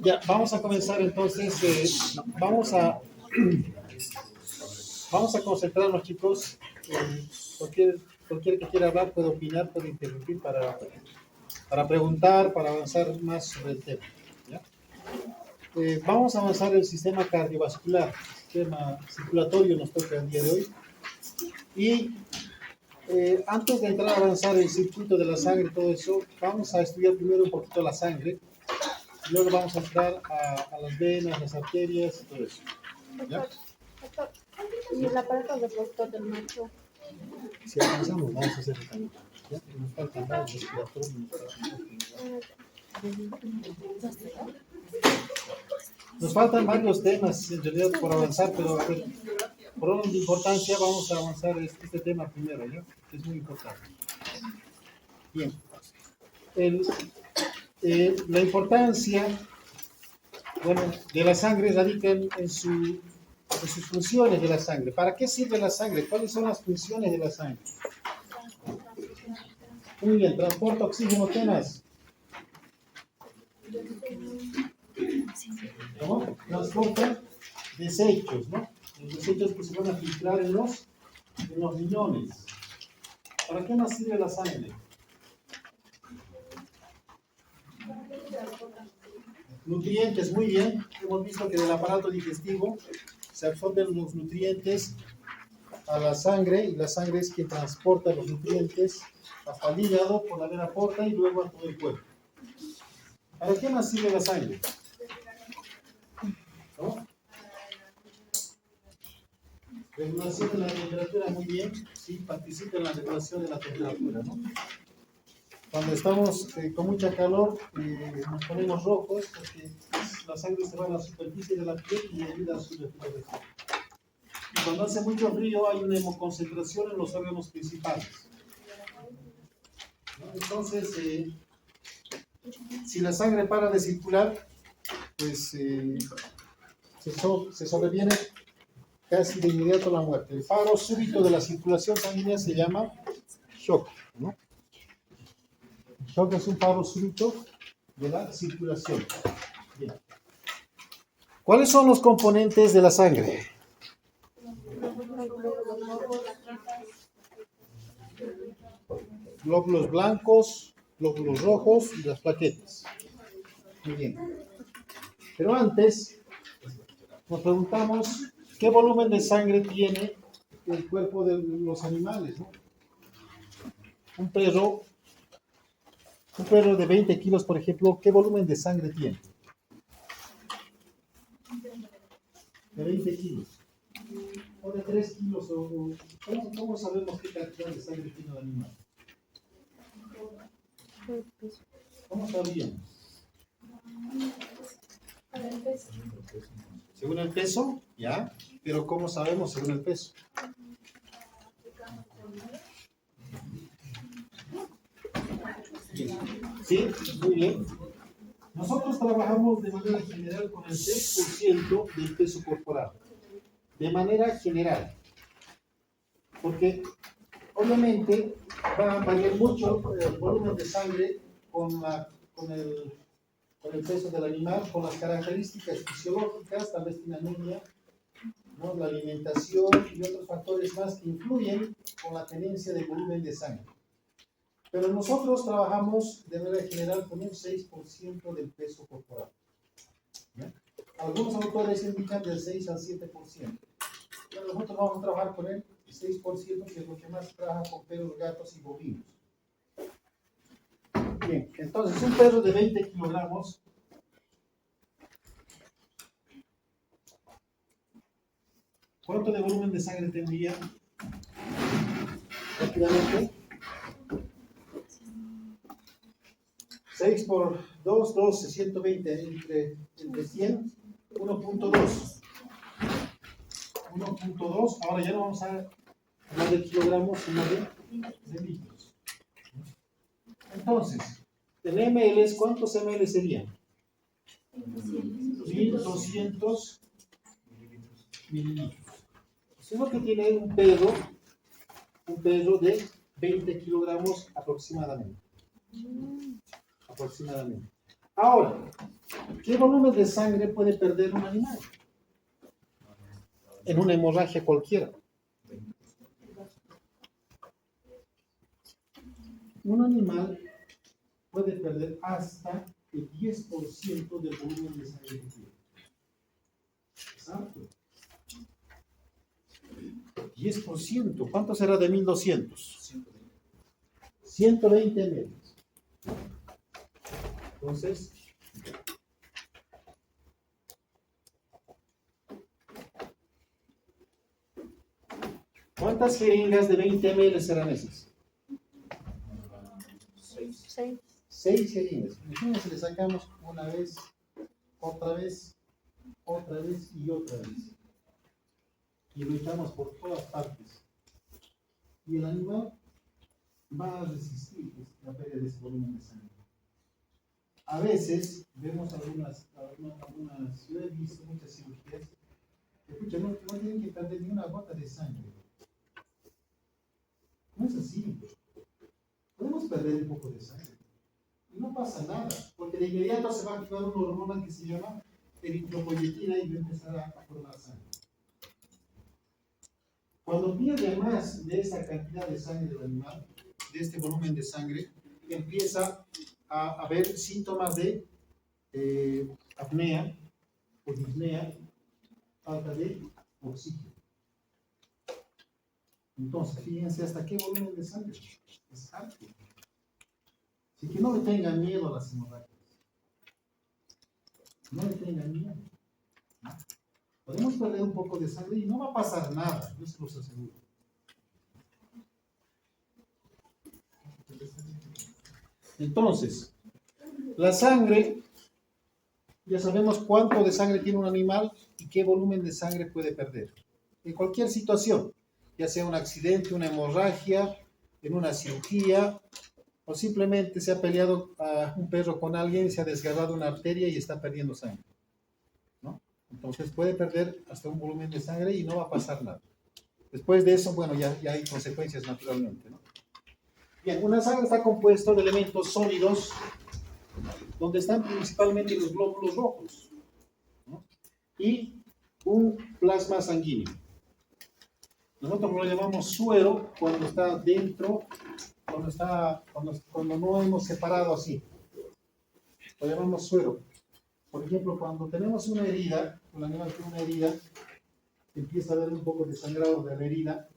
Ya, vamos a comenzar entonces. Vamos a concentrarnos, chicos. Cualquier que quiera hablar puede opinar, puede interrumpir para preguntar, para avanzar más sobre el tema. ¿Ya? Vamos a avanzar el sistema cardiovascular, el sistema circulatorio nos toca el día de hoy. Y antes de entrar a avanzar el circuito de la sangre y todo eso, vamos a estudiar primero un poquito la sangre. Luego vamos a entrar a las venas, las arterias y todo eso. ¿Ya? Doctor, ¿y el aparato reproductor del macho? Si avanzamos, vamos a hacer el cambio. ¿Ya? Nos faltan más respiratorios. Nos faltan varios temas en realidad por avanzar, pero por orden de importancia vamos a avanzar este tema primero, ¿ya? Que es muy importante. Bien. La importancia, bueno, de la sangre radica en sus funciones de la sangre. ¿Para qué sirve la sangre? ¿Cuáles son las funciones de la sangre? Muy bien, transporta oxígeno, temas. ¿Cómo? Transporta desechos, ¿no? Los desechos que se van a filtrar en los riñones. ¿Para qué más sirve la sangre? Nutrientes, muy bien. Hemos visto que del aparato digestivo se absorben los nutrientes a la sangre y la sangre es quien transporta los nutrientes hasta el hígado por la vena porta y luego a todo el cuerpo. ¿Para qué más sirve la sangre? ¿No? Regulación de la temperatura, muy bien. Sí, participa en la regulación de la temperatura, ¿no? Cuando estamos con mucha calor, nos ponemos rojos porque la sangre se va a la superficie de la piel y ayuda a su refrigeración. Y cuando hace mucho frío hay una hemoconcentración en los órganos principales. ¿No? Entonces, si la sangre para de circular, pues se sobreviene casi de inmediato la muerte. El paro súbito de la circulación sanguínea se llama shock, ¿no? Shock es un paro súbito de la circulación. Bien. ¿Cuáles son los componentes de la sangre? Glóbulos blancos, glóbulos rojos y las plaquetas. Muy bien. Pero antes nos preguntamos qué volumen de sangre tiene el cuerpo de los animales, ¿no? Un perro de 20 kilos, por ejemplo, ¿qué volumen de sangre tiene? De 20 kilos. O de 3 kilos. ¿Cómo sabemos qué cantidad de sangre tiene el animal? ¿Cómo sabíamos? Según el peso, ¿ya? Pero ¿cómo sabemos según el peso? Sí, muy bien. Nosotros trabajamos de manera general con el 6% del peso corporal. De manera general. Porque obviamente va a variar mucho el volumen de sangre con el peso del animal, con las características fisiológicas, tal vez tiene anemia, ¿no? La alimentación y otros factores más que influyen con la tenencia de volumen de sangre. Pero nosotros trabajamos de manera general con un 6% del peso corporal. ¿Ya? Algunos autores indican del 6 al 7%. Pero nosotros vamos a trabajar con el 6%, que es lo que más trabaja con perros, gatos y bovinos. Bien, entonces un perro de 20 kilogramos ¿cuánto de volumen de sangre tendría? Rápidamente. 6 por 2, 12, 120, entre 100, 1.2. 1.2, ahora ya no vamos a hablar de kilogramos, sino de litros. Entonces, en ml, ¿cuántos ml serían? 1200 mililitros. Si uno que tiene un perro de 20 kilogramos aproximadamente. Aproximadamente. Ahora, ¿qué volumen de sangre puede perder un animal? En una hemorragia cualquiera. Un animal puede perder hasta el 10% del volumen de sangre que tiene. Exacto. 10%. ¿Cuánto será de 1200? 120 ml. Entonces, ¿cuántas jeringas de 20 ml serán esas? 6. 6 jeringas. Imagínense, le sacamos una vez, otra vez y otra vez. Y lo echamos por todas partes. Y el animal va a resistir la pérdida de ese volumen de sangre. A veces vemos algunas, yo he visto muchas cirugías, escucha, no tienen que perder ni una gota de sangre. No es así. Podemos perder un poco de sangre. Y no pasa nada, porque de inmediato se va a activar una hormona que se llama eritropoyetina y va a empezar a formar sangre. Cuando pierde más de esa cantidad de sangre del animal, de este volumen de sangre, empieza a haber síntomas de apnea o disnea, falta de oxígeno. Entonces, fíjense hasta qué volumen de sangre es alto. Así que no le tengan miedo a las hemorragias. No le tengan miedo. Podemos perder un poco de sangre y no va a pasar nada, yo se los aseguro. Entonces, la sangre, ya sabemos cuánto de sangre tiene un animal y qué volumen de sangre puede perder. En cualquier situación, ya sea un accidente, una hemorragia, en una cirugía, o simplemente se ha peleado a un perro con alguien, se ha desgarrado una arteria y está perdiendo sangre, ¿no? Entonces puede perder hasta un volumen de sangre y no va a pasar nada. Después de eso, bueno, ya hay consecuencias naturalmente, ¿no? Bien, una sangre está compuesta de elementos sólidos, donde están principalmente los glóbulos rojos, ¿no? Y un plasma sanguíneo. Nosotros lo llamamos suero cuando está dentro, cuando no hemos separado así. Lo llamamos suero. Por ejemplo, cuando tenemos una herida, un animal tiene una herida, empieza a haber un poco de sangrado de la herida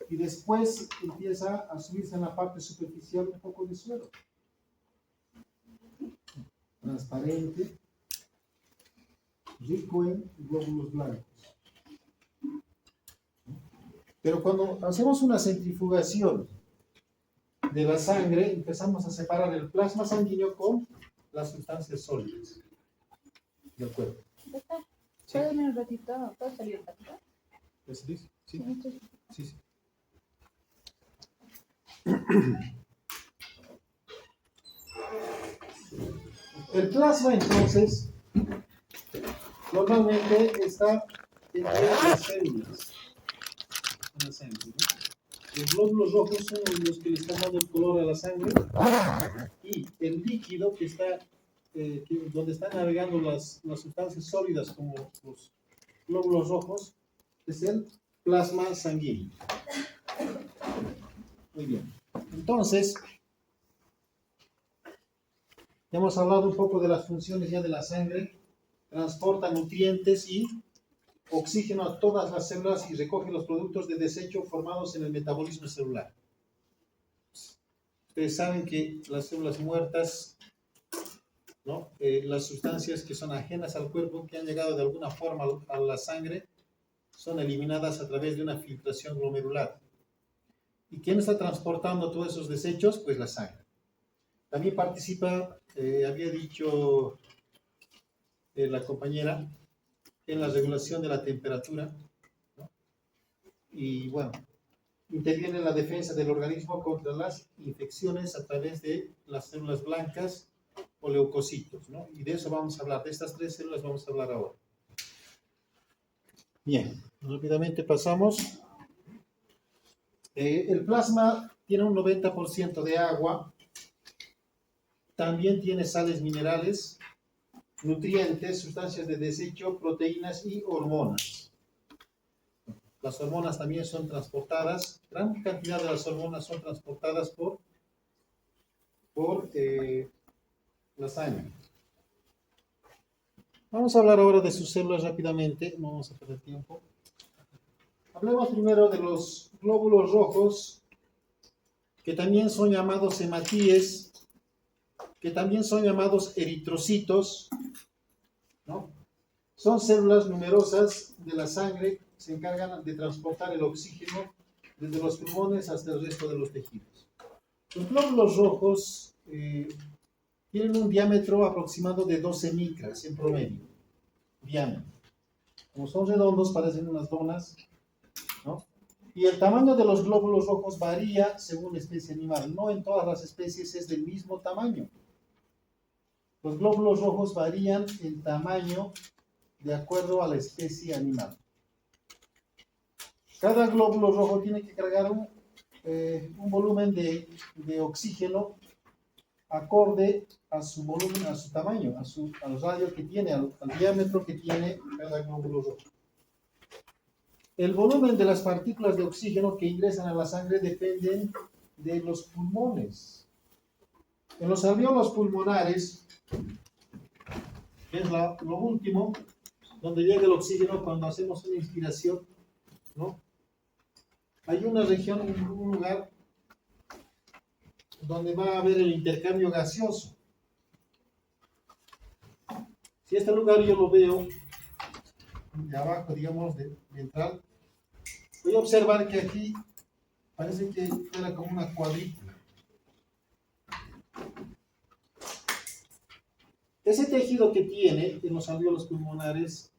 y después empieza a subirse en la parte superficial un poco de suero. Transparente, rico en glóbulos blancos. Pero cuando hacemos una centrifugación de la sangre, empezamos a separar el plasma sanguíneo con las sustancias sólidas del cuerpo. ¿Puedo venir un ratito? ¿Puedo salir un ratito? ¿Es listo? Sí. Sí, sí. El plasma, entonces, normalmente está entre las células. Los glóbulos rojos son los que le están dando el color a la sangre y el líquido que está, donde están navegando las sustancias sólidas como los glóbulos rojos, es el plasma sanguíneo. Muy bien. Entonces, ya hemos hablado un poco de las funciones ya de la sangre. Transporta nutrientes y oxígeno a todas las células y recoge los productos de desecho formados en el metabolismo celular. Ustedes saben que las células muertas, ¿no? Las sustancias que son ajenas al cuerpo, que han llegado de alguna forma a la sangre, son eliminadas a través de una filtración glomerular. ¿Y quién está transportando todos esos desechos? Pues la sangre. También participa, había dicho la compañera, en la regulación de la temperatura, ¿no? Y bueno, interviene en la defensa del organismo contra las infecciones a través de las células blancas o leucocitos, ¿no? Y de eso vamos a hablar, de estas tres células vamos a hablar ahora. Bien, rápidamente pasamos. El plasma tiene un 90% de agua, también tiene sales minerales, nutrientes, sustancias de desecho, proteínas y hormonas. Las hormonas también son transportadas, gran cantidad de las hormonas son transportadas por la sangre. Vamos a hablar ahora de sus células rápidamente, no vamos a perder tiempo. Hablemos primero de los glóbulos rojos, que también son llamados hematíes, que también son llamados eritrocitos, ¿no? Son células numerosas de la sangre, se encargan de transportar el oxígeno desde los pulmones hasta el resto de los tejidos. Los glóbulos rojos tienen un diámetro aproximado de 12 micras en promedio. Diámetro. Como son redondos, parecen unas donas, ¿no? Y el tamaño de los glóbulos rojos varía según la especie animal. No en todas las especies es del mismo tamaño. Los glóbulos rojos varían en tamaño de acuerdo a la especie animal. Cada glóbulo rojo tiene que cargar un volumen de oxígeno acorde a su volumen, a su tamaño, al radio que tiene, al diámetro que tiene cada glóbulo rojo. El volumen de las partículas de oxígeno que ingresan a la sangre dependen de los pulmones. En los alvéolos pulmonares, que es lo último, donde llega el oxígeno cuando hacemos una inspiración, ¿no? Hay una región, un lugar donde va a haber el intercambio gaseoso. Si este lugar yo lo veo de abajo, digamos, ventral, voy a observar que aquí parece que era como una cuadrícula. Ese tejido que tiene en los alvéolos pulmonares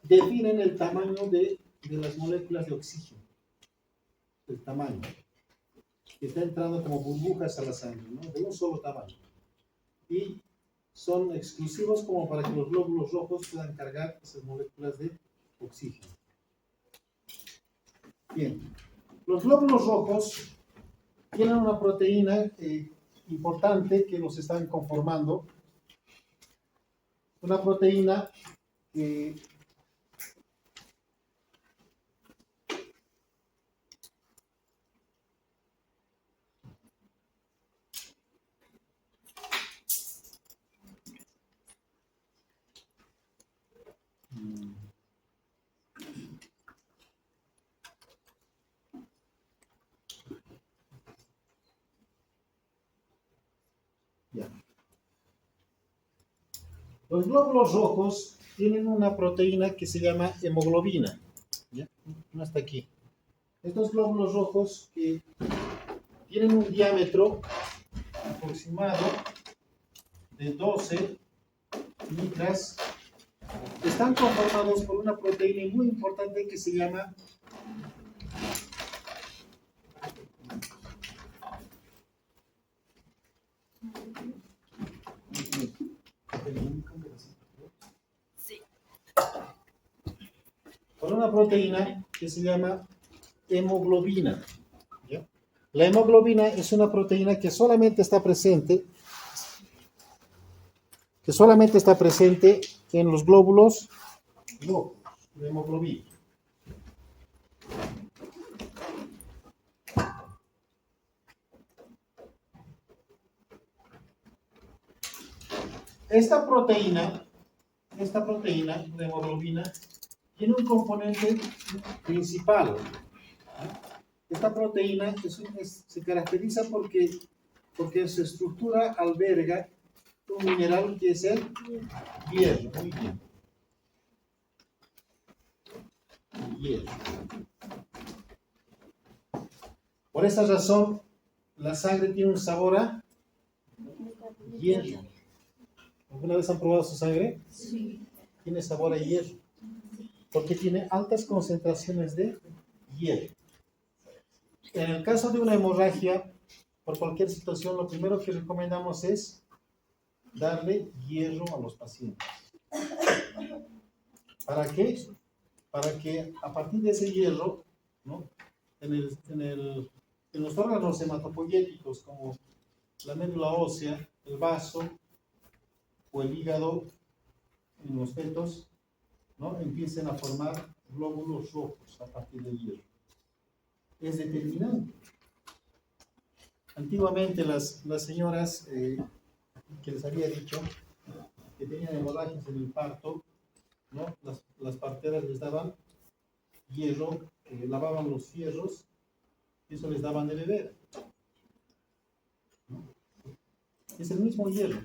definen el tamaño de las moléculas de oxígeno. El tamaño. Que está entrando como burbujas a la sangre, ¿no? De un solo tamaño. Y son exclusivos como para que los glóbulos rojos puedan cargar esas moléculas de oxígeno. Bien, los glóbulos rojos tienen una proteína importante que los están conformando. Una proteína que los glóbulos rojos tienen una proteína que se llama hemoglobina. ¿Ya? No está aquí. Estos glóbulos rojos que tienen un diámetro aproximado de 12 micras están conformados por una proteína muy importante que se llama hemoglobina. ¿Ya? La hemoglobina es una proteína que solamente está presente en los glóbulos rojos, la hemoglobina. Esta proteína de hemoglobina tiene un componente principal. Esta proteína se caracteriza porque su estructura alberga un mineral que es el hierro. Muy bien. Hierro. Por esta razón, la sangre tiene un sabor a hierro. ¿Alguna vez han probado su sangre? Sí. Tiene sabor a hierro. Porque tiene altas concentraciones de hierro. En el caso de una hemorragia, por cualquier situación, lo primero que recomendamos es darle hierro a los pacientes. ¿Para qué? Para que a partir de ese hierro, ¿no? en el en los órganos hematopoyéticos como la médula ósea, el vaso o el hígado en los fetos, ¿no? Empiecen a formar glóbulos rojos a partir del hierro. Es determinante. Antiguamente las señoras que les había dicho que tenían hemorragias en el parto, ¿no? Las parteras les daban hierro, lavaban los fierros y eso les daban de beber, ¿no? Es el mismo hierro.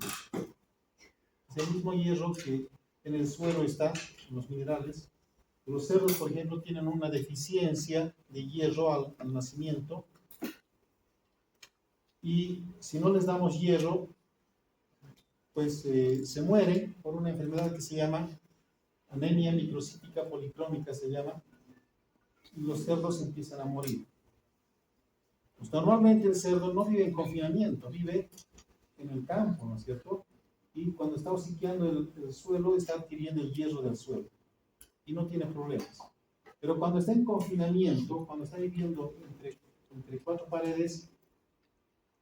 Es el mismo hierro que en el suelo está, en los minerales. Los cerdos, por ejemplo, tienen una deficiencia de hierro al nacimiento. Y si no les damos hierro, pues se mueren por una enfermedad que se llama anemia microcítica policrónica, se llama, y los cerdos empiezan a morir. Pues normalmente el cerdo no vive en confinamiento, vive en el campo, ¿no es cierto? Y cuando está hociqueando el suelo, está adquiriendo el hierro del suelo y no tiene problemas. Pero cuando está en confinamiento, cuando está viviendo entre cuatro paredes,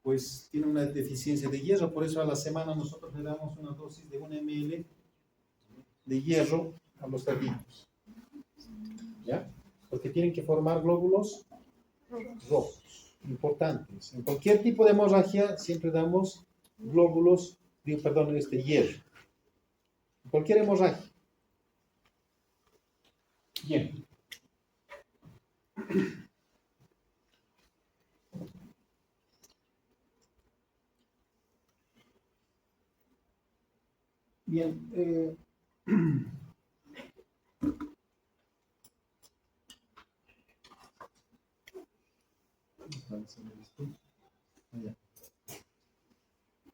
pues tiene una deficiencia de hierro. Por eso a la semana nosotros le damos una dosis de 1 ml de hierro a los cerditos, ¿ya? Porque tienen que formar glóbulos rojos, importantes. En cualquier tipo de hemorragia siempre damos glóbulos, hierro. En cualquier hemorragia. Bien. Bien.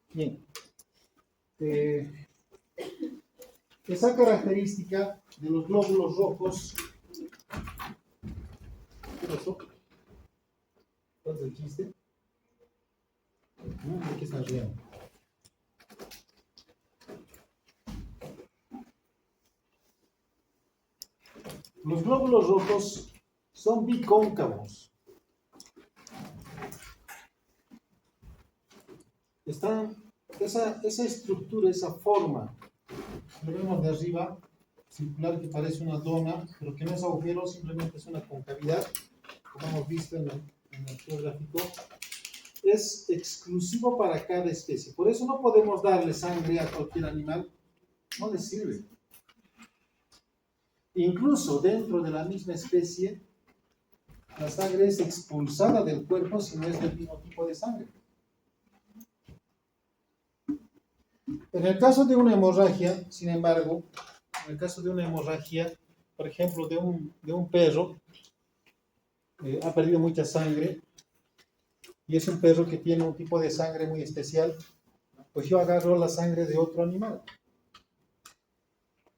Bien. Esa característica de los glóbulos rojos. ¿Qué pasó? ¿Cuál es el chiste? ¿De qué estás riendo? Los glóbulos rojos son bicóncavos. Esa estructura, esa forma, lo vemos de arriba, circular, que parece una dona, pero que no es agujero, simplemente es una concavidad, como hemos visto en el geográfico, es exclusivo para cada especie. Por eso no podemos darle sangre a cualquier animal, no le sirve. Incluso dentro de la misma especie, la sangre es expulsada del cuerpo si no es del mismo tipo de sangre. En el caso de una hemorragia, sin embargo, en el caso de una hemorragia, por ejemplo, de un perro, ha perdido mucha sangre, y es un perro que tiene un tipo de sangre muy especial, pues yo agarro la sangre de otro animal,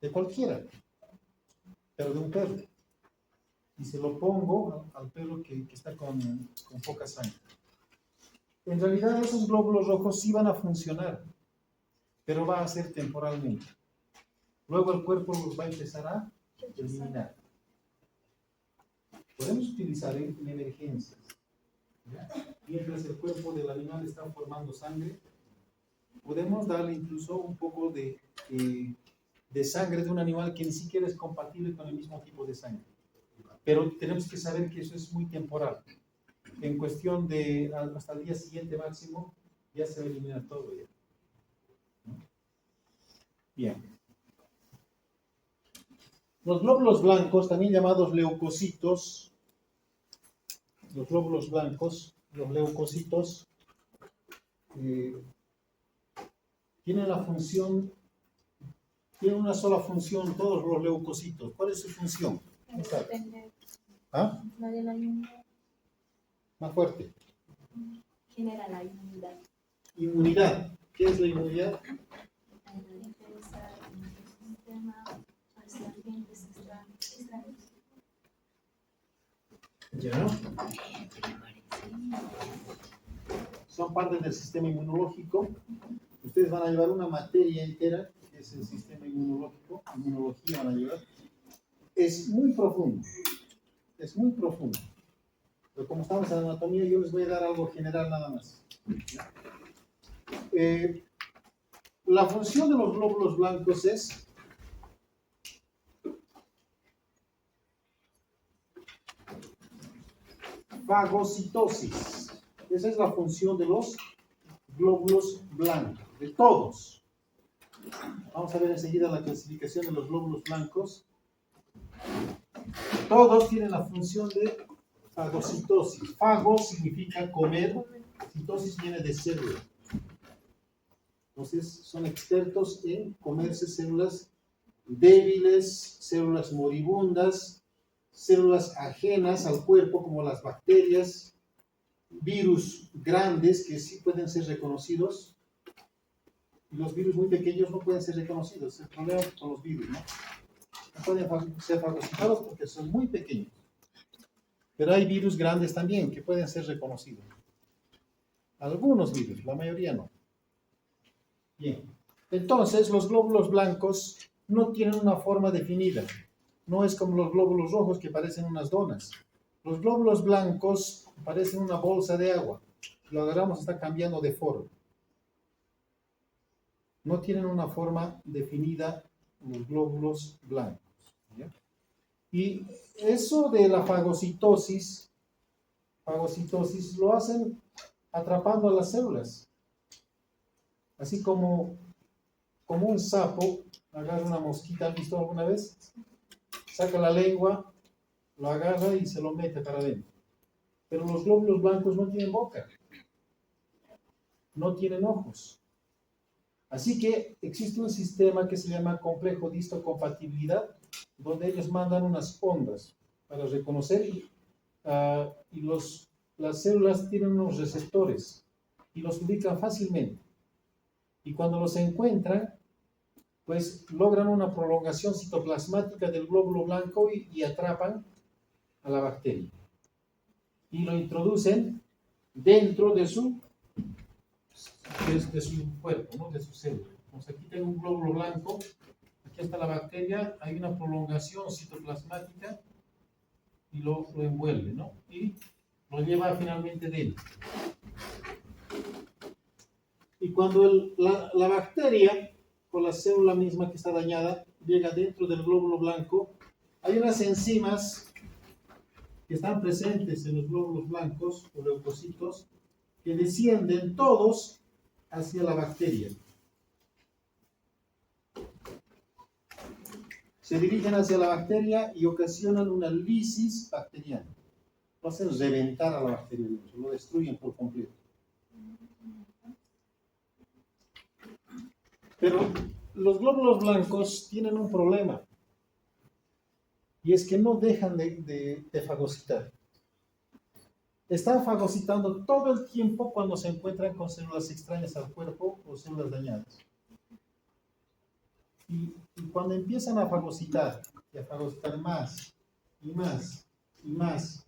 de cualquiera, pero de un perro, y se lo pongo al perro que está con poca sangre. En realidad esos glóbulos rojos sí van a funcionar, pero va a ser temporalmente. Luego el cuerpo los va a empezar a eliminar. Podemos utilizar en emergencias, ¿ya? Mientras el cuerpo del animal está formando sangre, podemos darle incluso un poco de sangre de un animal que ni siquiera es compatible con el mismo tipo de sangre. Pero tenemos que saber que eso es muy temporal. En cuestión de hasta el día siguiente máximo, ya se va a eliminar todo ya. Bien. Los glóbulos blancos, también llamados leucocitos, los glóbulos blancos, los leucocitos, tienen la función, tienen una sola función todos los leucocitos. ¿Cuál es su función? ¿Ah? La de la inmunidad. Más fuerte. Genera la inmunidad. Inmunidad. ¿Qué es la inmunidad? La defensa del sistema hacia agentes extraños. Ya. Son parte del sistema inmunológico. Ustedes van a llevar una materia entera, que es el sistema inmunológico, inmunología van a llevar. Es muy profundo. Es muy profundo. Pero como estamos en anatomía, yo les voy a dar algo general nada más. La función de los glóbulos blancos es fagocitosis. Esa es la función de los glóbulos blancos, de todos. Vamos a ver enseguida la clasificación de los glóbulos blancos. Todos tienen la función de fagocitosis. Fago significa comer, citosis viene de célula. Entonces son expertos en comerse células débiles, células moribundas, células ajenas al cuerpo como las bacterias, virus grandes que sí pueden ser reconocidos. Y los virus muy pequeños no pueden ser reconocidos. El problema con los virus, ¿no? No pueden ser fagocitados porque son muy pequeños. Pero hay virus grandes también que pueden ser reconocidos. Algunos virus, la mayoría no. Bien. Entonces, los glóbulos blancos no tienen una forma definida. No es como los glóbulos rojos que parecen unas donas. Los glóbulos blancos parecen una bolsa de agua. Si lo agarramos está cambiando de forma. No tienen una forma definida los glóbulos blancos. ¿Ya? Y eso de la fagocitosis lo hacen atrapando a las células. Así como un sapo agarra una mosquita, ¿han visto alguna vez? Saca la lengua, lo agarra y se lo mete para adentro. Pero los glóbulos blancos no tienen boca, no tienen ojos. Así que existe un sistema que se llama complejo de histocompatibilidad, donde ellos mandan unas ondas para reconocer y las células tienen unos receptores y los ubican fácilmente. Y cuando los encuentran, pues logran una prolongación citoplasmática del glóbulo blanco y atrapan a la bacteria. Y lo introducen dentro de su cuerpo, ¿no? De su célula. Entonces aquí tengo un glóbulo blanco, aquí está la bacteria, hay una prolongación citoplasmática y lo envuelve, ¿no? Y lo lleva finalmente dentro. Y cuando la bacteria, con la célula misma que está dañada, llega dentro del glóbulo blanco, hay unas enzimas que están presentes en los glóbulos blancos o leucocitos que descienden todos hacia la bacteria. Se dirigen hacia la bacteria y ocasionan una lisis bacteriana. Lo hacen reventar a la bacteria, lo destruyen por completo. Pero los glóbulos blancos tienen un problema. Y es que no dejan de fagocitar. Están fagocitando todo el tiempo cuando se encuentran con células extrañas al cuerpo o células dañadas. Y cuando empiezan a fagocitar, y a fagocitar más, y más, y más,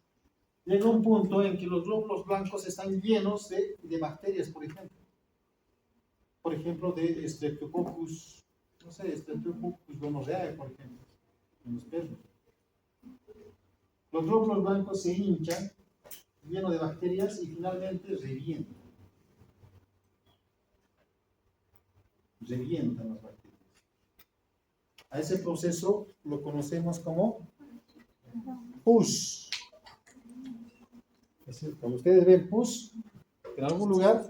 llega un punto en que los glóbulos blancos están llenos de bacterias, por ejemplo. Por ejemplo, de Streptococcus, no sé, Streptococcus gonorrhoeae, por ejemplo, en los perros. Los glóbulos blancos se hinchan, llenos de bacterias, y finalmente revientan. Revientan las bacterias. A ese proceso lo conocemos como pus. Cuando ustedes ven pus en algún lugar,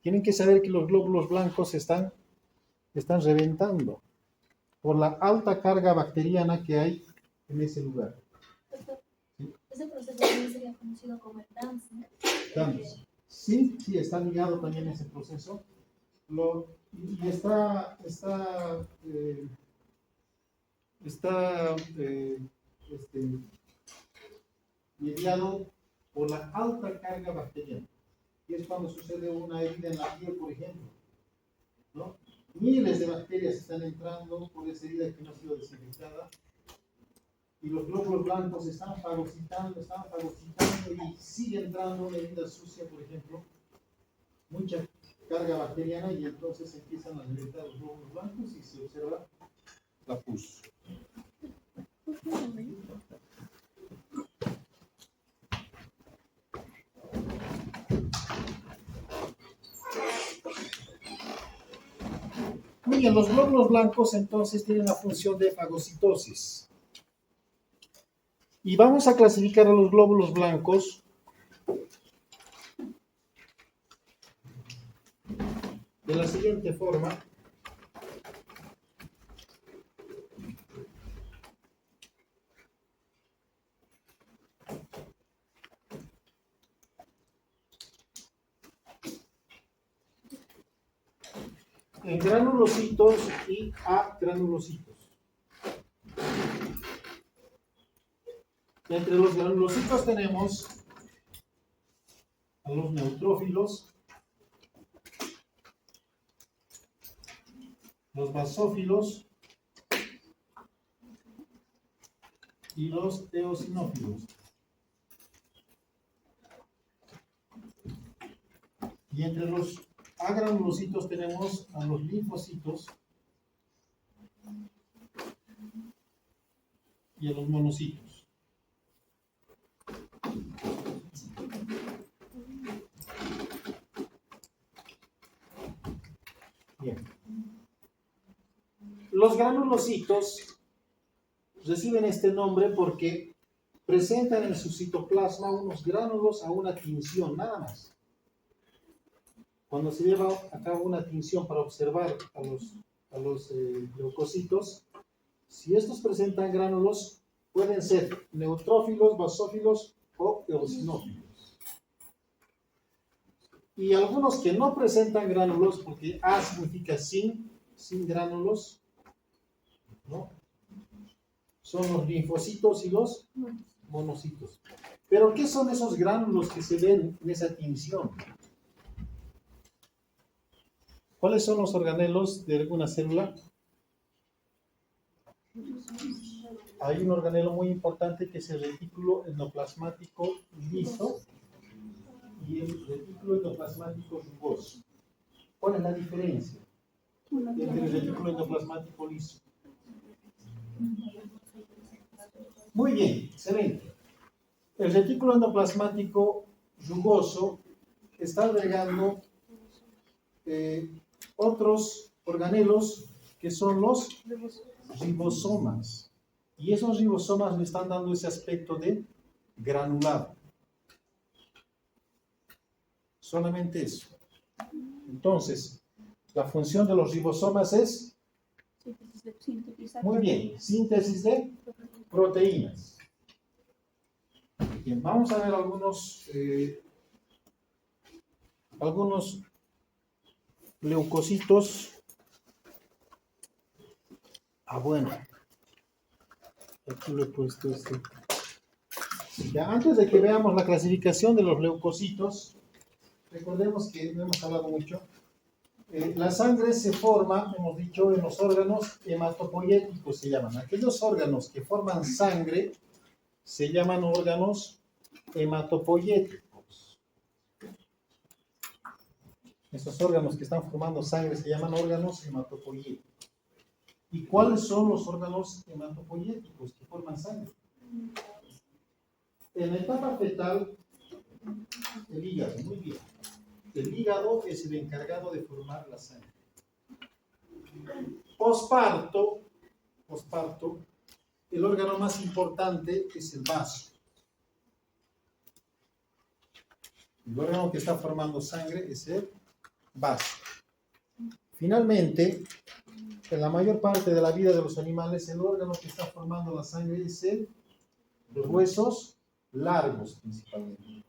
tienen que saber que los glóbulos blancos están reventando por la alta carga bacteriana que hay en ese lugar. ¿Sí? Ese proceso también sería conocido como el DANS, ¿no? DANS. Sí, está ligado también a ese proceso. Y está mediado por la alta carga bacteriana. Y es cuando sucede una herida en la piel, por ejemplo, ¿no? Miles de bacterias están entrando por esa herida que no ha sido desinfectada. Y los glóbulos blancos están fagocitando y sigue entrando una herida sucia, por ejemplo, mucha carga bacteriana, y entonces empiezan a reventar los glóbulos blancos y se observa la pus. bien, los glóbulos blancos entonces tienen la función de fagocitosis. Y vamos a clasificar a los glóbulos blancos de la siguiente forma. En granulocitos y agranulocitos. Entre los granulocitos tenemos a los neutrófilos, los basófilos y los eosinófilos. Y entre los agranulocitos tenemos a los linfocitos y a los monocitos. Bien. Los granulocitos reciben este nombre porque presentan en su citoplasma unos gránulos a una tinción, nada más. Cuando se lleva a cabo una tinción para observar a los leucocitos, si estos presentan gránulos, pueden ser neutrófilos, basófilos o eosinófilos. Y algunos que no presentan gránulos, porque A significa sin gránulos, ¿no? Son los linfocitos y los monocitos. Pero, ¿qué son esos gránulos que se ven en esa tinción? ¿Cuáles son los organelos de alguna célula? Hay un organelo muy importante que es el retículo endoplasmático liso y el retículo endoplasmático rugoso. ¿Cuál es la diferencia entre el retículo endoplasmático liso? Muy bien, excelente. El retículo endoplasmático rugoso está albergando otros organelos que son los ribosomas. Y esos ribosomas le están dando ese aspecto de granulado. Solamente eso. Entonces, la función de los ribosomas es, muy bien, síntesis de proteínas. Bien, vamos a ver algunos leucocitos. Bueno, aquí lo he puesto este. Ya, antes de que veamos la clasificación de los leucocitos, recordemos que no hemos hablado mucho. La sangre se forma, hemos dicho, en los órganos hematopoyéticos se llaman. Aquellos órganos que forman sangre se llaman órganos hematopoyéticos. Estos órganos que están formando sangre se llaman órganos hematopoyéticos. ¿Y cuáles son los órganos hematopoyéticos que forman sangre? En la etapa fetal, el hígado, muy bien. El hígado es el encargado de formar la sangre. Posparto, el órgano más importante es el vaso. El órgano que está formando sangre es el vaso. Finalmente, en la mayor parte de la vida de los animales, el órgano que está formando la sangre es los huesos largos principalmente.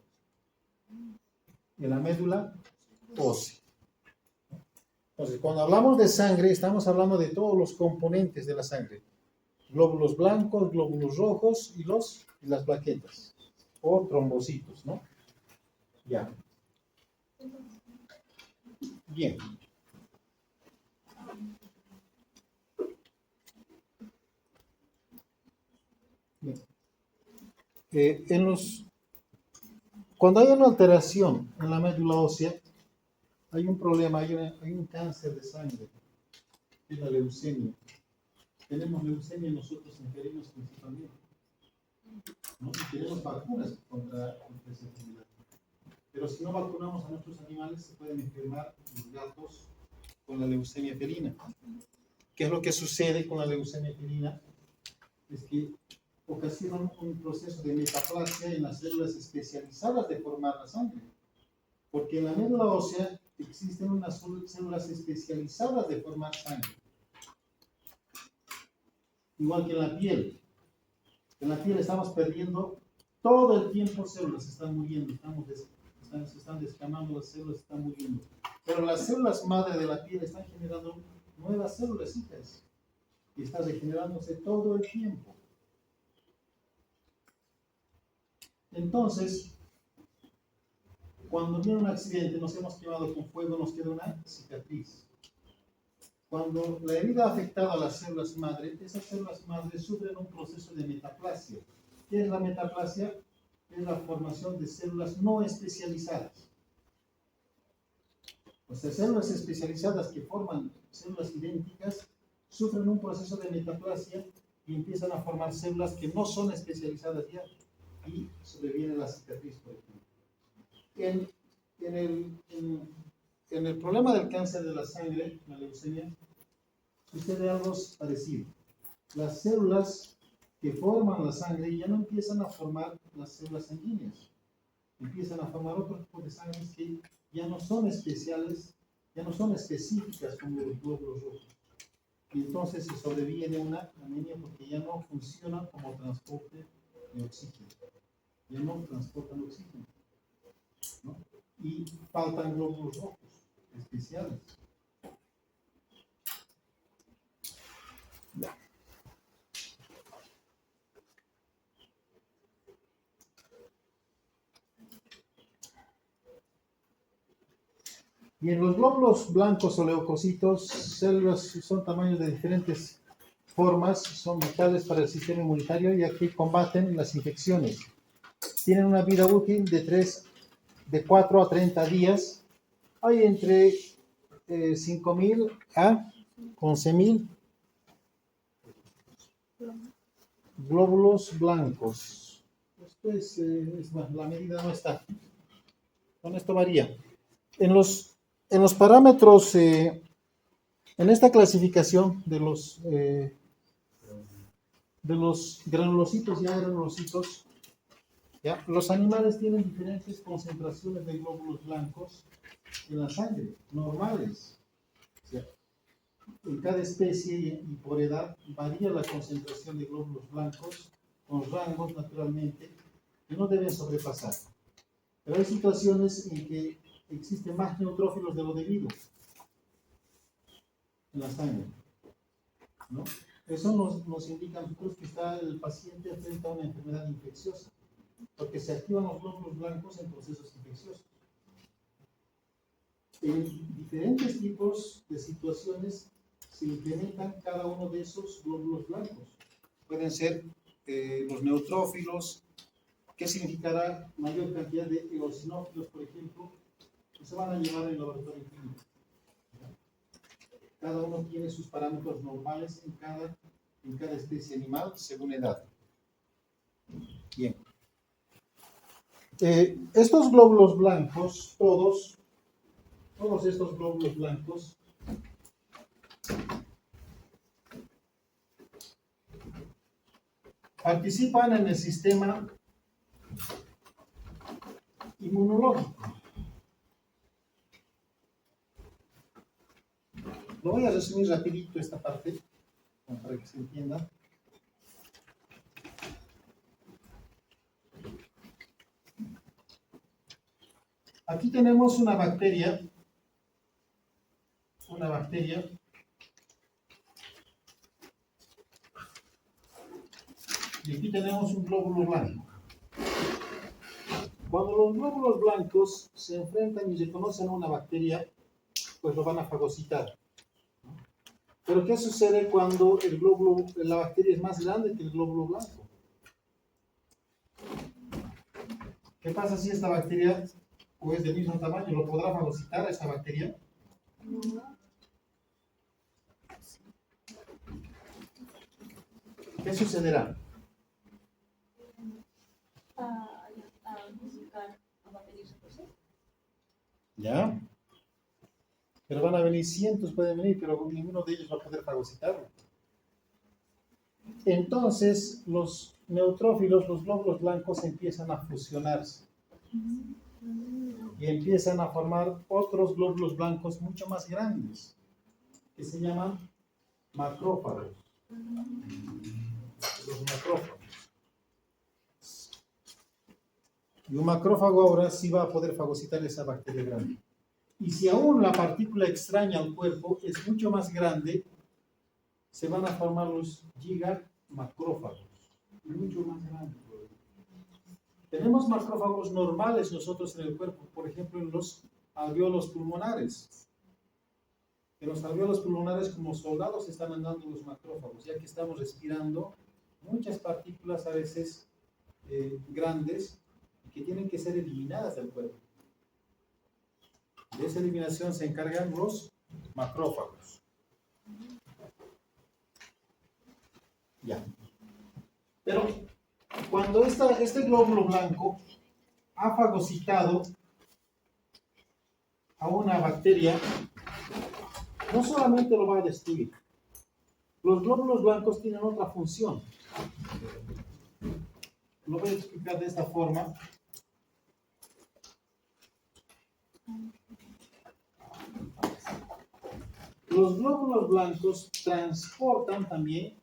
En la médula ósea. Entonces, cuando hablamos de sangre, estamos hablando de todos los componentes de la sangre. Glóbulos blancos, glóbulos rojos y las plaquetas. O trombocitos, ¿no? Ya. Bien. Cuando hay una alteración en la médula ósea, hay un problema, hay un cáncer de sangre, que es la leucemia. Tenemos leucemia nosotros inferinos principalmente, ¿no? Y tenemos vacunas contra esa enfermedad. Pero si no vacunamos a nuestros animales, se pueden enfermar los gatos con la leucemia felina. ¿Qué es lo que sucede con la leucemia felina? Es que ocasiona un proceso de metaplasia en las células especializadas de formar la sangre. Porque en la médula ósea existen unas células especializadas de formar sangre. Igual que en la piel. En la piel estamos perdiendo todo el tiempo células, se están muriendo, se están descamando las células, se están muriendo. Pero las células madre de la piel están generando nuevas células hijas y está regenerándose todo el tiempo. Entonces, cuando viene un accidente, nos hemos quemado con fuego, nos queda una cicatriz. Cuando la herida ha afectado a las células madre, esas células madre sufren un proceso de metaplasia. ¿Qué es la metaplasia? Es la formación de células no especializadas. O sea, células especializadas que forman células idénticas sufren un proceso de metaplasia y empiezan a formar células que no son especializadas ya. Y sobreviene la cicatriz, por ejemplo. En el problema del cáncer de la sangre, la leucemia, sucede algo parecido. Las células que forman la sangre ya no empiezan a formar las células sanguíneas, empiezan a formar otro tipo de sangre que ya no son especiales, ya no son específicas como los glóbulos rojos. Y entonces se sobreviene una anemia porque ya no funciona como transporte de oxígeno, ya no transportan oxígeno, ¿no? Y faltan glóbulos rojos especiales. Ya. Y en los glóbulos blancos o leucocitos, células son tamaños de diferentes formas, son vitales para el sistema inmunitario ya que combaten las infecciones. Tienen una vida útil de 4 a 30 días. Hay entre 5.000 a 11.000 glóbulos blancos. Esto la medida no está. Con esto varía. En los parámetros, en esta clasificación de los granulocitos, ¿ya? Los animales tienen diferentes concentraciones de glóbulos blancos en la sangre, normales. O sea, en cada especie y por edad varía la concentración de glóbulos blancos con rangos naturalmente que no deben sobrepasar. Pero hay situaciones en que existen más neutrófilos de lo debido en la sangre, ¿no? Eso nos indica a nosotros que el paciente frente a una enfermedad infecciosa, porque se activan los glóbulos blancos en procesos infecciosos. En diferentes tipos de situaciones se incrementan cada uno de esos glóbulos blancos. Pueden ser los neutrófilos, que significará mayor cantidad de eosinófilos, por ejemplo, que se van a llevar en el laboratorio clínico. Cada uno tiene sus parámetros normales en cada especie animal según edad. Bien. Estos glóbulos blancos, todos estos glóbulos blancos, participan en el sistema inmunológico. Lo voy a resumir rapidito esta parte, para que se entienda. Aquí tenemos una bacteria, y aquí tenemos un glóbulo blanco. Cuando los glóbulos blancos se enfrentan y reconocen a una bacteria, pues lo van a fagocitar. Pero ¿qué sucede cuando la bacteria es más grande que el glóbulo blanco? ¿Qué pasa si esta bacteria o es del mismo tamaño? ¿Lo podrá fagocitar a esta bacteria? ¿Qué sucederá? ¿Ya? Pero van a venir cientos, pueden venir, pero ninguno de ellos va a poder fagocitarlo. Entonces, los neutrófilos, los glóbulos blancos, empiezan a fusionarse y empiezan a formar otros glóbulos blancos mucho más grandes, que se llaman macrófagos. Los macrófagos. Y un macrófago ahora sí va a poder fagocitar esa bacteria grande. Y si aún la partícula extraña al cuerpo es mucho más grande, se van a formar los gigamacrófagos, mucho más grandes. Tenemos macrófagos normales nosotros en el cuerpo, por ejemplo en los alvéolos pulmonares. En los alvéolos pulmonares, como soldados, están andando los macrófagos, ya que estamos respirando muchas partículas a veces grandes que tienen que ser eliminadas del cuerpo. De esa eliminación se encargan los macrófagos. Ya. Pero cuando este glóbulo blanco ha fagocitado a una bacteria, no solamente lo va a destruir. Los glóbulos blancos tienen otra función. Lo voy a explicar de esta forma. Los glóbulos blancos transportan también,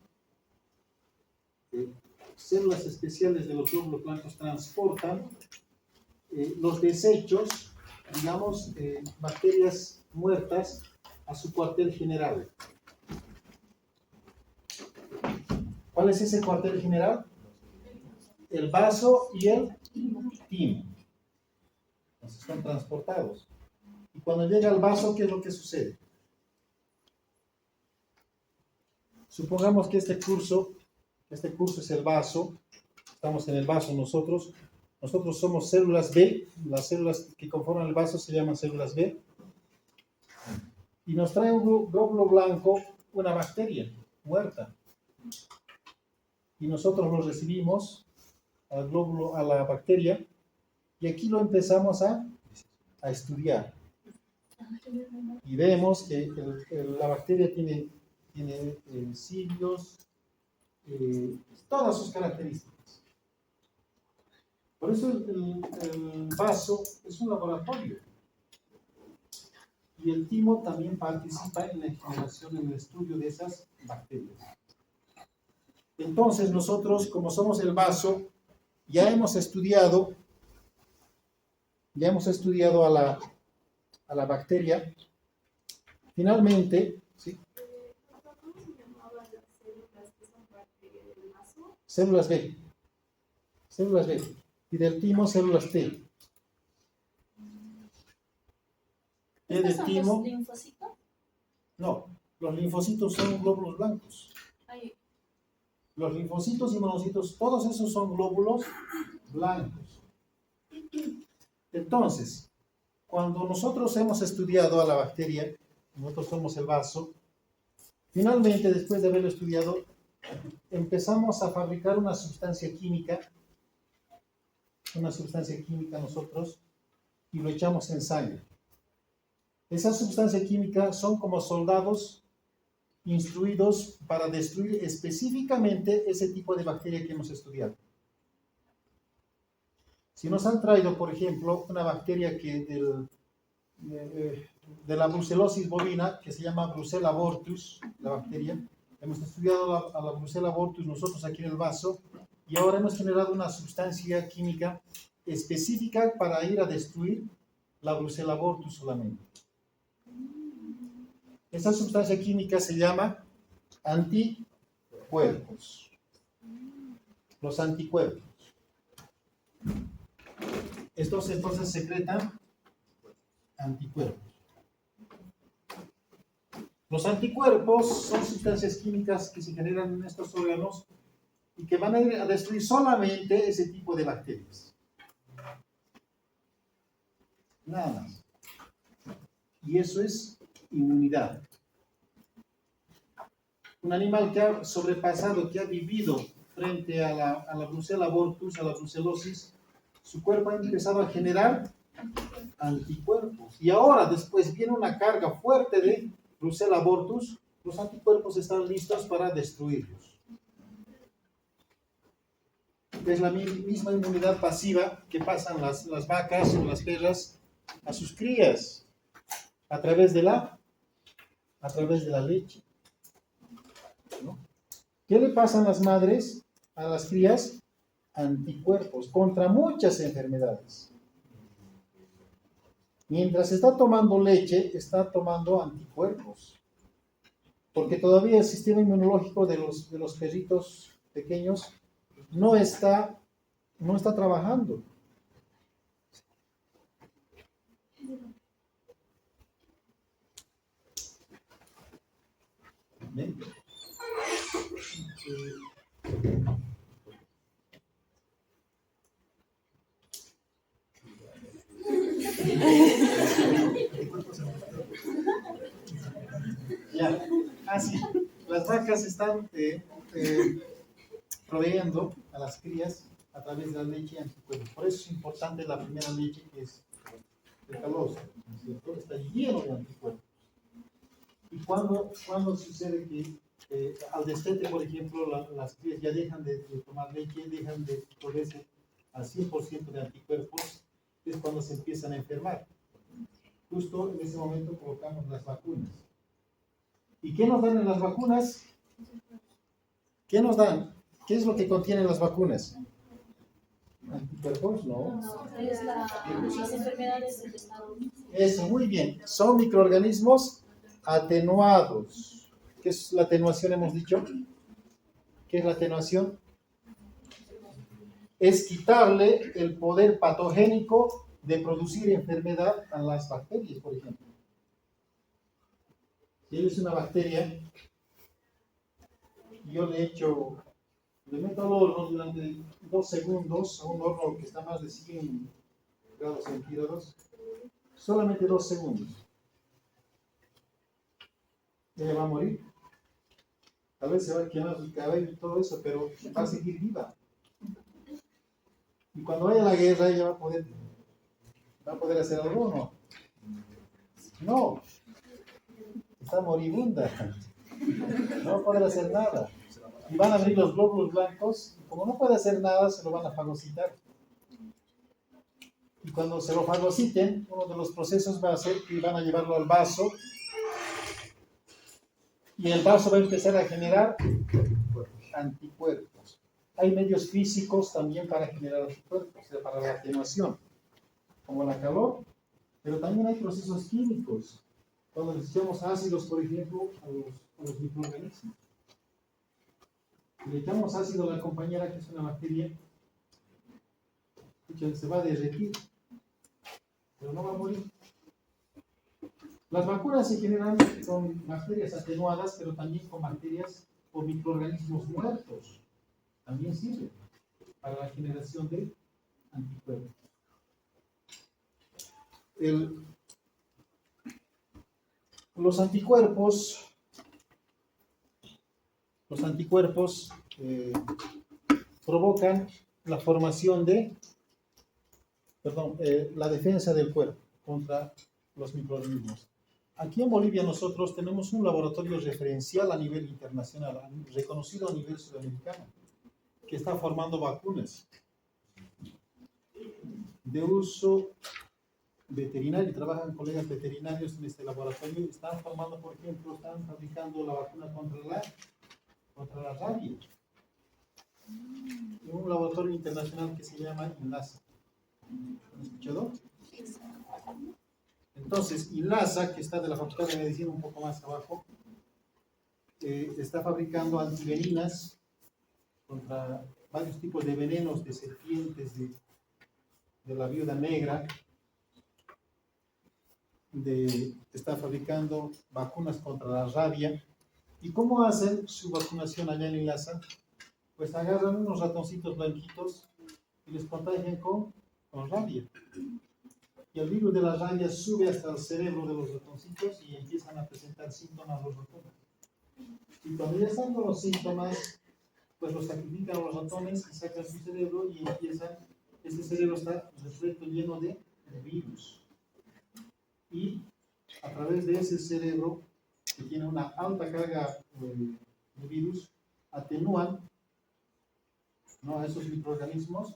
células especiales de los glóbulos blancos transportan los desechos, digamos, bacterias muertas, a su cuartel general. ¿Cuál es ese cuartel general? El vaso y el timo. Entonces son transportados. Y cuando llega al vaso, ¿qué es lo que sucede? Supongamos que este curso es el vaso. Estamos en el vaso nosotros. Nosotros somos células B. Las células que conforman el vaso se llaman células B. Y nos trae un glóbulo blanco, una bacteria muerta. Y nosotros lo recibimos al glóbulo, a la bacteria, y aquí lo empezamos a estudiar. Y vemos que la bacteria tiene cilios, todas sus características. Por eso el vaso es un laboratorio. Y el timo también participa en la generación, en el estudio de esas bacterias. Entonces nosotros, como somos el vaso, ya hemos estudiado a la bacteria. Finalmente, ¿sí? ¿Cómo se llamaban las células que son parte del vaso? Células B. Células B. Y del timo, células T. ¿Estos del son timo. los linfocitos? No, los linfocitos son glóbulos blancos. Ahí. Los linfocitos y monocitos, todos esos son glóbulos blancos. Entonces, cuando nosotros hemos estudiado a la bacteria, nosotros somos el vaso, finalmente, después de haberlo estudiado, empezamos a fabricar una sustancia química nosotros, y lo echamos en sangre. Esa sustancia química son como soldados instruidos para destruir específicamente ese tipo de bacteria que hemos estudiado. Si nos han traído, por ejemplo, una bacteria de la brucelosis bovina, que se llama Brucella abortus, la bacteria, hemos estudiado a la Brucella abortus nosotros aquí en el vaso, y ahora hemos generado una sustancia química específica para ir a destruir la Brucella abortus solamente. Esa sustancia química se llama anticuerpos. Los anticuerpos. Estos entonces secretan anticuerpos. Los anticuerpos son sustancias químicas que se generan en estos órganos y que van a ir a destruir solamente ese tipo de bacterias. Nada más. Y eso es inmunidad. Un animal que ha sobrepasado, que ha vivido frente a la Brucella abortus, a la brucelosis, su cuerpo ha empezado a generar anticuerpos. Y ahora, después viene una carga fuerte de Brucella abortus, los anticuerpos están listos para destruirlos. Es la misma inmunidad pasiva que pasan las vacas o las perras a sus crías a través de la leche, ¿no? ¿Qué le pasan las madres a las crías? Anticuerpos contra muchas enfermedades. Mientras está tomando leche, está tomando anticuerpos, porque todavía el sistema inmunológico de los perritos pequeños no está trabajando. ¿Ven? Ya, así, las vacas están proveyendo a las crías a través de la leche anticuerpos. Por eso es importante la primera leche, que es el calostro, ¿no es cierto? Está lleno de anticuerpos. ¿Y cuándo sucede que al destete, por ejemplo, las crías ya dejan de tomar leche, dejan de proveerse al 100% de anticuerpos? Es cuando se empiezan a enfermar. Justo en ese momento colocamos las vacunas. ¿Y qué nos dan en las vacunas? ¿Qué nos dan? ¿Qué es lo que contienen las vacunas? ¿Anticuerpos? No. Es las enfermedades del estado. Eso, muy bien. Son microorganismos atenuados. ¿Qué es la atenuación, hemos dicho? ¿Qué es la atenuación? Es quitarle el poder patogénico de producir enfermedad a las bacterias, por ejemplo. Si es una bacteria, yo le meto al horno durante 2 segundos, a un horno que está a más de 100 grados centígrados, solamente 2 segundos. Ella va a morir. Tal vez se va a quemar el cabello y todo eso, pero va a seguir viva. Y cuando vaya a la guerra, ella va a poder hacer algo, ¿o no? No. Está moribunda. No va a poder hacer nada. Y van a abrir los glóbulos blancos, y como no puede hacer nada, se lo van a fagocitar. Y cuando se lo fagociten, uno de los procesos va a ser que van a llevarlo al vaso, y el vaso va a empezar a generar anticuerpos. Hay medios físicos también para generar anticuerpos, o sea, para la atenuación, como la calor, pero también hay procesos químicos, cuando les echamos ácidos, por ejemplo, a los microorganismos. Si le echamos ácido a la compañera, que es una bacteria, se va a derretir, pero no va a morir. Las vacunas se generan con bacterias atenuadas, pero también con bacterias o microorganismos muertos. También sirve para la generación de anticuerpos. Los anticuerpos provocan la formación la defensa del cuerpo contra los microorganismos. Aquí en Bolivia nosotros tenemos un laboratorio referencial a nivel internacional, reconocido a nivel sudamericano, que está formando vacunas de uso veterinario. Trabajan colegas veterinarios en este laboratorio y están formando, por ejemplo, están fabricando la vacuna contra la rabia. En un laboratorio internacional que se llama INLASA. ¿Han escuchado? Entonces, INLASA, que está de la Facultad de Medicina un poco más abajo, está fabricando antiveninas contra varios tipos de venenos, de serpientes, de la viuda negra. Está fabricando vacunas contra la rabia. ¿Y cómo hacen su vacunación allá en INLASA? Pues agarran unos ratoncitos blanquitos y les contagian con rabia. Y el virus de la rabia sube hasta el cerebro de los ratoncitos y empiezan a presentar síntomas los ratones. Y cuando ya están con los síntomas, pues los sacrifican a los ratones y sacan su cerebro y este cerebro está repleto, lleno de virus. y a través de ese cerebro, que tiene una alta carga de virus, atenúan, ¿no?, a esos microorganismos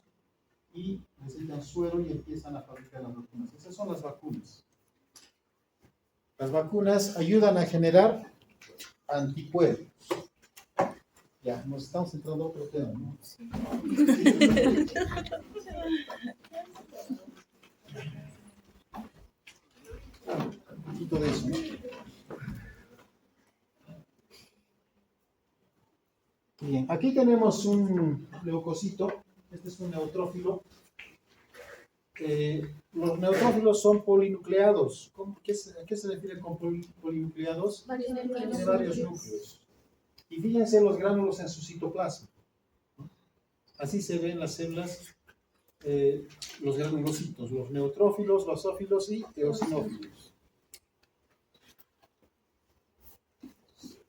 y necesitan suero y empiezan a fabricar las vacunas. Esas son las vacunas. Las vacunas ayudan a generar anticuerpos. Ya, nos estamos centrando en otro tema, ¿no? Un poquito de eso, ¿no? Bien, aquí tenemos un leucocito. Este es un neutrófilo. Los neutrófilos son polinucleados. ¿A qué se refiere con polinucleados? Tiene varios núcleos. Y fíjense los gránulos en su citoplasma. Así se ven las células, los granulocitos, los neutrófilos, basófilos y eosinófilos.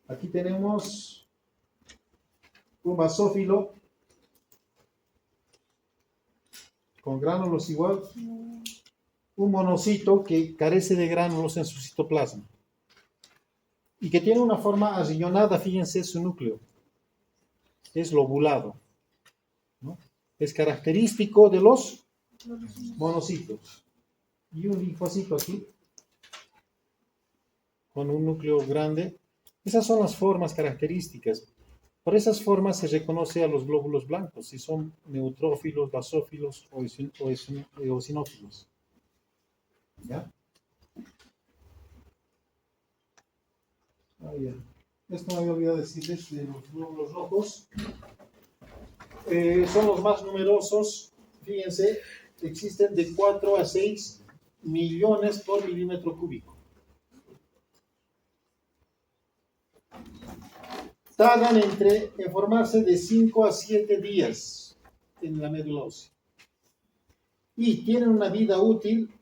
Aquí tenemos un basófilo con gránulos igual, un monocito que carece de gránulos en su citoplasma y que tiene una forma arrillonada. Fíjense su núcleo, es lobulado, ¿no? Es característico de los monocitos. Y un linfocito aquí con un núcleo grande. Esas son las formas características. Por esas formas se reconoce a los glóbulos blancos, si son neutrófilos, basófilos o eosinófilos. ¿Ya? Ya. Esto me había olvidado decirles de los glóbulos rojos. Son los más numerosos. Fíjense, existen de 4 a 6 millones por milímetro cúbico. Tardan en formarse de 5 a 7 días en la médula ósea. Y tienen una vida útil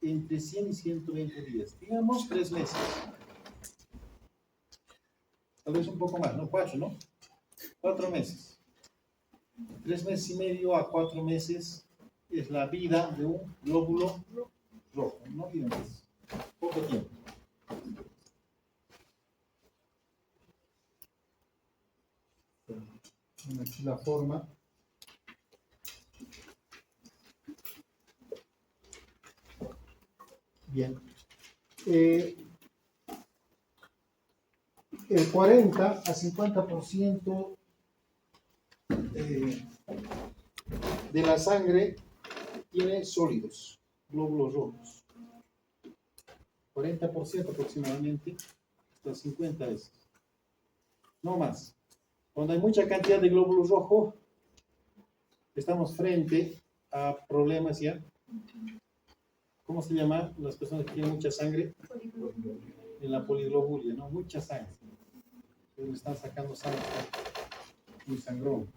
entre 100 y 120 días. Digamos 3 meses. Tal vez un poco más, ¿no? 4, ¿no? 4 meses. 3 meses y medio a 4 meses es la vida de un glóbulo rojo. No vive más. Poco tiempo. Aquí la forma. Bien. El 40 a 50% de la sangre tiene sólidos, glóbulos rojos. 40% aproximadamente, hasta 50 veces. No más. Cuando hay mucha cantidad de glóbulos rojos, estamos frente a problemas ya. ¿Cómo se llama las personas que tienen mucha sangre? En la poliglobulia, ¿no? Mucha sangre. Me están sacando sangre. Muy sangrón.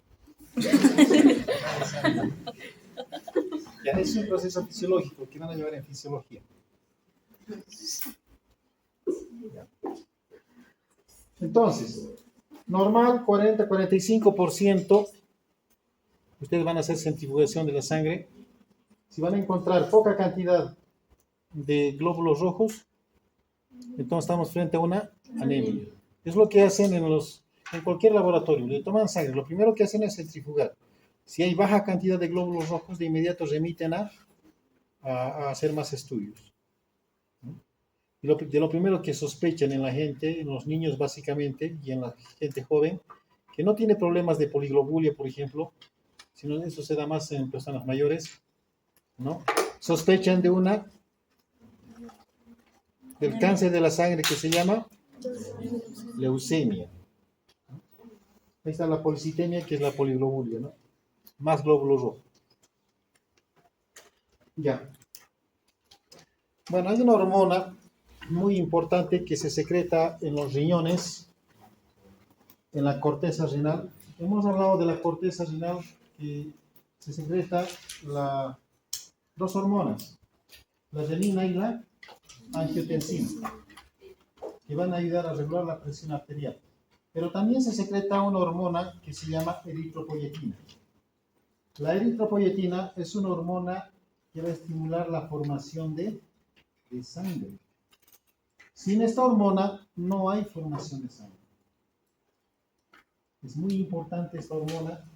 Ya es un proceso fisiológico que van a llevar en fisiología. Entonces, normal 40-45%. Ustedes van a hacer centrifugación de la sangre. Si van a encontrar poca cantidad de glóbulos rojos, entonces estamos frente a una anemia. Es lo que hacen en cualquier laboratorio. Le toman sangre. Lo primero que hacen es centrifugar. Si hay baja cantidad de glóbulos rojos, de inmediato remiten a hacer más estudios. Y de lo primero que sospechan en la gente, en los niños básicamente, y en la gente joven, que no tiene problemas de poliglobulia, por ejemplo, sino eso se da más en personas mayores, ¿no? Sospechan del cáncer de la sangre que se llama leucemia. Ahí está la policitemia, que es la poliglobulia, ¿no? Más glóbulos rojos. Ya. Bueno, hay una hormona muy importante que se secreta en los riñones, en la corteza renal. Hemos hablado de la corteza renal, que se secreta dos hormonas, la renina y la angiotensina, que van a ayudar a regular la presión arterial. Pero también se secreta una hormona que se llama eritropoyetina. La eritropoyetina es una hormona que va a estimular la formación de de sangre. Sin esta hormona no hay formación de sangre. Es muy importante esta hormona,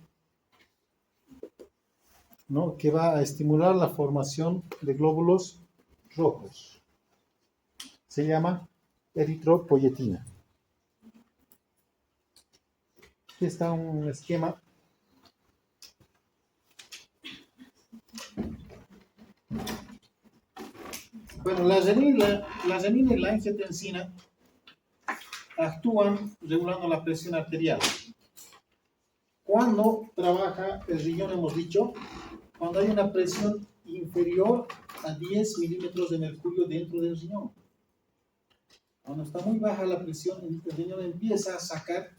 ¿no? Que va a estimular la formación de glóbulos rojos. Se llama eritropoyetina. Aquí está un esquema. Bueno, la renina y la angiotensina actúan regulando la presión arterial. Cuando trabaja el riñón, hemos dicho, cuando hay una presión inferior a 10 milímetros de mercurio dentro del riñón. Cuando está muy baja la presión, el riñón empieza a sacar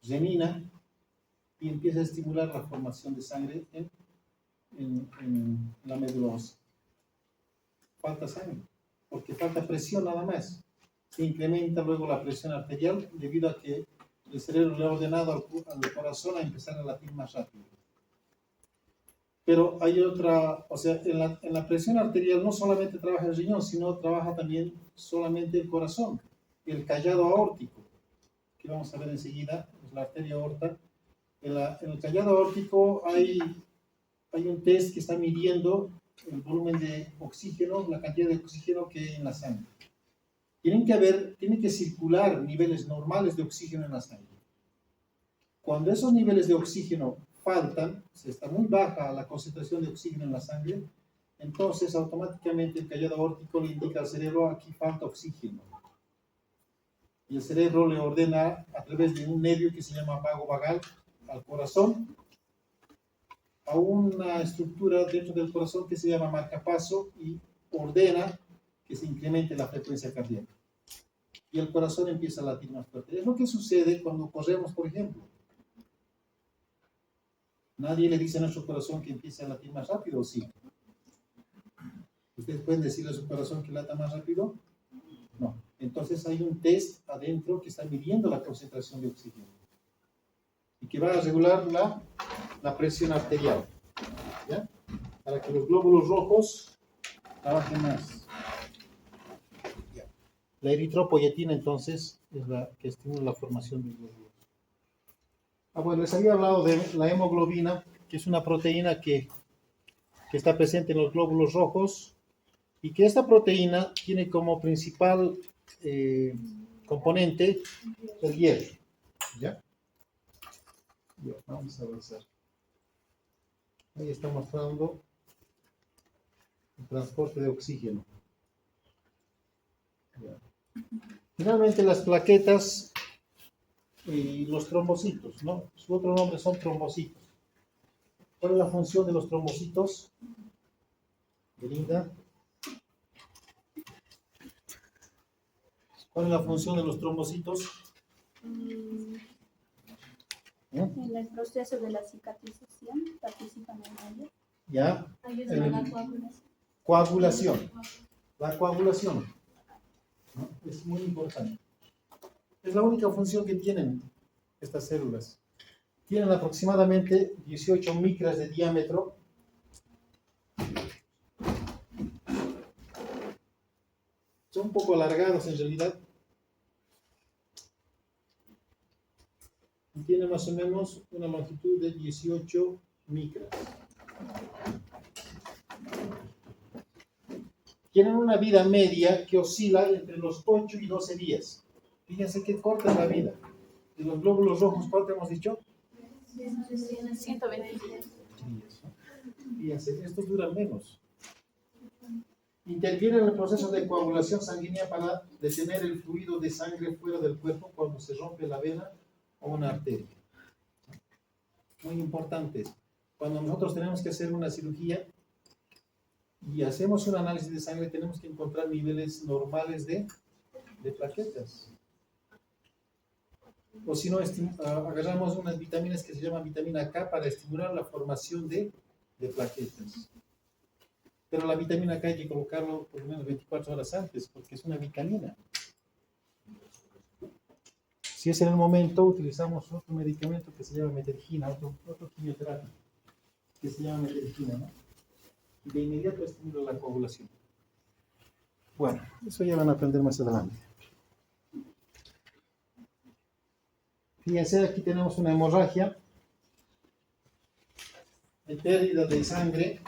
renina y empieza a estimular la formación de sangre en la médula ósea. Falta sangre, porque falta presión nada más. Se incrementa luego la presión arterial debido a que el cerebro le ha ordenado al corazón a empezar a latir más rápido. Pero hay otra, o sea, en la presión arterial no solamente trabaja el riñón, sino trabaja también solamente el corazón, el callado aórtico, que vamos a ver enseguida, es la arteria aorta. En el callado aórtico hay un test que está midiendo el volumen de oxígeno, la cantidad de oxígeno que hay en la sangre. Tienen que circular niveles normales de oxígeno en la sangre. Cuando esos niveles de oxígeno faltan, se está muy baja la concentración de oxígeno en la sangre, entonces automáticamente el callado aórtico le indica al cerebro: aquí falta oxígeno. Y el cerebro le ordena a través de un nervio que se llama vago vagal al corazón, a una estructura dentro del corazón que se llama marcapaso, y ordena que se incremente la frecuencia cardíaca. Y el corazón empieza a latir más fuerte. Es lo que sucede cuando corremos, por ejemplo. Nadie le dice a nuestro corazón que empiece a latir más rápido, ¿o sí? ¿Ustedes pueden decirle a su corazón que lata más rápido? No. Entonces hay un test adentro que está midiendo la concentración de oxígeno y que va a regular la presión arterial, ¿ya? Para que los glóbulos rojos trabajen más. ¿Ya? La eritropoyetina, entonces, es la que estimula la formación de glóbulos. Bueno, les había hablado de la hemoglobina, que es una proteína que está presente en los glóbulos rojos, y que esta proteína tiene como principal componente el hierro. ¿Ya? Ya, vamos a avanzar. Ahí está mostrando el transporte de oxígeno. Ya. Finalmente, las plaquetas y los trombocitos, ¿no? Su otro nombre son trombocitos. ¿Cuál es la función de los trombocitos? Belinda. ¿Cuál es la función de los trombocitos? En el proceso de la cicatrización participan en ello. ¿Ya? Ayudan a la coagulación. Coagulación. La coagulación, ¿no? Es muy importante. Es la única función que tienen estas células. Tienen aproximadamente 18 micras de diámetro. Son un poco alargados en realidad. Y tienen más o menos una longitud de 18 micras. Tienen una vida media que oscila entre los 8 y 12 días. Fíjense qué corta es la vida. De los glóbulos rojos, ¿cuánto hemos dicho? 120 días. Fíjense, estos duran menos. Interviene en el proceso de coagulación sanguínea para detener el fluido de sangre fuera del cuerpo cuando se rompe la vena o una arteria. Muy importante. Cuando nosotros tenemos que hacer una cirugía y hacemos un análisis de sangre, tenemos que encontrar niveles normales de plaquetas. O si no, agarramos unas vitaminas que se llaman vitamina K para estimular la formación de plaquetas. Pero la vitamina K hay que colocarlo por lo menos 24 horas antes, porque es una vitamina. Si es en el momento, utilizamos otro medicamento que se llama metergina, otro quimioterapia, que se llama metergina, ¿no? Y de inmediato estimula la coagulación. Bueno, eso ya van a aprender más adelante. Fíjense, aquí tenemos una hemorragia de pérdida de sangre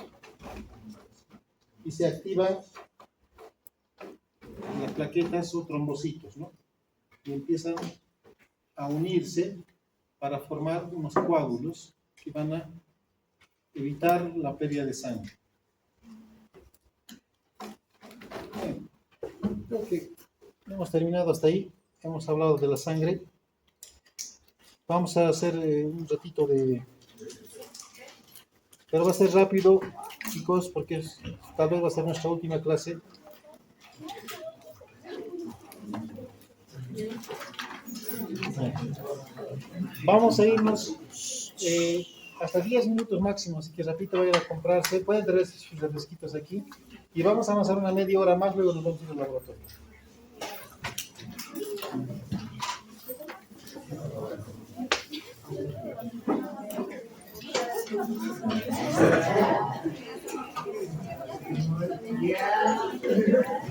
y se activan las plaquetas o trombocitos, ¿no? Y empiezan a unirse para formar unos coágulos que van a evitar la pérdida de sangre. Bueno, creo que hemos terminado hasta ahí. Hemos hablado de la sangre. Vamos a hacer un ratito de... Pero va a ser rápido, chicos, porque tal vez va a ser nuestra última clase. Vamos a irnos hasta 10 minutos máximo, así que rapidito vayan a comprarse. Pueden traer sus refresquitos aquí. Y vamos a avanzar una media hora más, luego nos vamos a ir al laboratorio. Yeah.